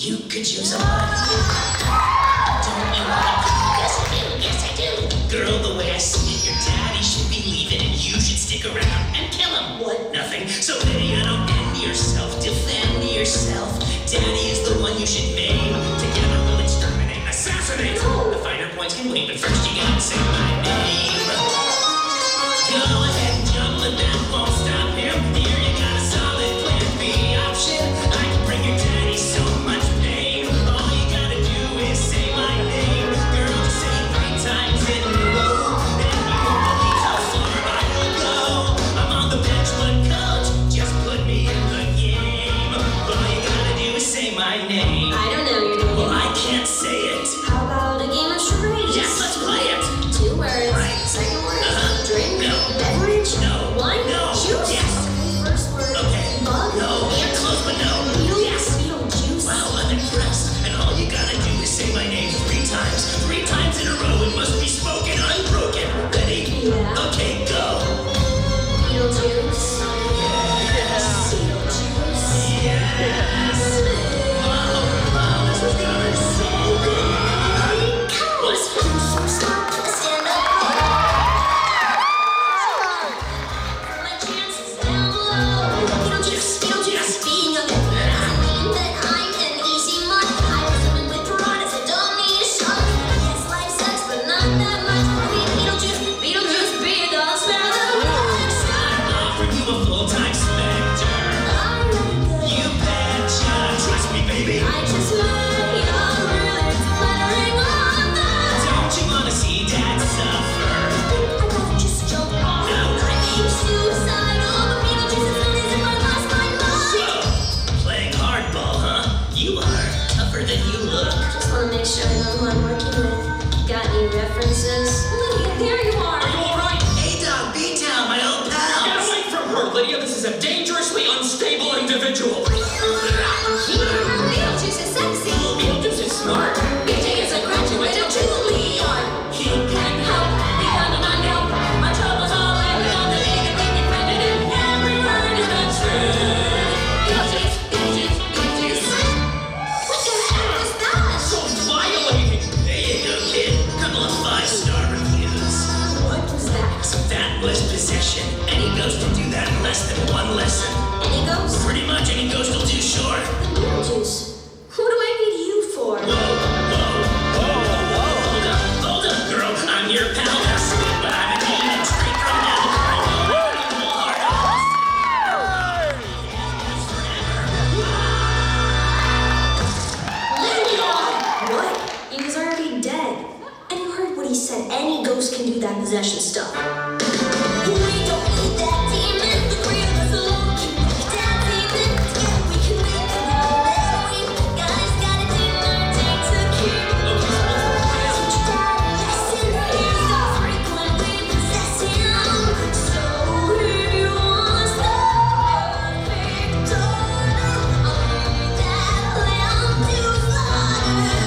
You could use a hug. Don't you want to? Yes, I do. Yes, I do. Girl, the way I see it, your daddy should be leaving and you should stick around and kill him. What? Nothing. So Lydia, don't end yourself. Defend yourself. Daddy is the one you should maim. Together we'll exterminate, assassinate. The finer points can wait, but first you gotta say my name. Go ahead and jump, but that won't stop him. Here you got a solid plan B option. I can bring your daddy so much pain. All you gotta do is say my name. Girl, just say it 3 times in a row. Then you won't believe how far I will go. I'm on the bench, but coach, just put me in the game. All you gotta do is say my name. I don't know your name. Well, I can't say it. How about a game of charades? Yes, let's play it. 2 words. Right. Second word. Drink. No. No. Beverage. No. Wine. No. Juice. Yes. Okay, first word. Okay. Bug. No. You're close, but no. Beetle. Yes. Beetle juice. Wow, I'm impressed. And all you gotta do is say my name 3 times. 3 times in a row. It must be spoken unbroken. Ready? Yeah. Okay, go. Beetle juice. Yes. Beetle juice. Yes. Wow, this is gonna be so good. Guys, stop. Stand up. For my chances down below. Beetle juice. Beetle juice. Being a doesn't mean that I'm an easy mark. I was living with piranhas and don't need a shark. Yes, life sucks, but not that much. I mean, beetle juice, beer dog, smell the Offer you a full-time specter. You betcha. Trust me, baby. I just met young really flattering on that. Don't you wanna see Dad suffer? I'd rather just jump off. No. I ain't suicidal, but beetle juice is not as if I lost my mind. So, playing hardball, huh? You are tougher than you look. Just wanna make sure I know who I'm working with. Got any references? Lydia, there you are. Are you alright? A-Dog, B-Town, my old Get pals. away from her, Lydia! This is a dangerously unstable individual! Beetle juice is sexy. Beetlejuice is smart! BJ is a graduate of Juilliard. He can help become an unhelp. My troubles all lay on the big and big defended in every word is the truth. Beetle juice, beetle juice, beetle juice. What the heck is that? So violating! There you go, kid. Couple of 5-star reviews. What was that? That was possession. Any ghost will do that in less than 1 lesson. Any ghost? Pretty much any ghost will do, sure. Beetle juice. Who do I need you for? Hold up, girl. I'm your pal. But I'm a demon straight from hell. I know you Lydia! What? He was already dead. And you heard what he said. Any ghost can do that possession stuff. We don't need that demon. The 3 of us alone can make that demon. Together we can make the world that we guys gotta do our thing to keep. Teach that lesson. Here's the frequent we possess him. So he wants the perfect order. Only that lamb to slaughter.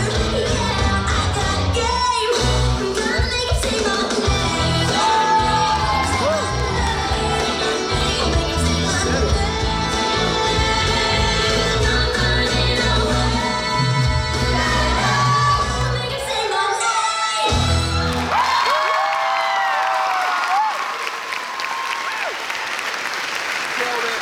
Yeah, I got game. I'm gonna make him say my name. I'll make him say my name. I'm running away. I'll make him say my name. Kill it.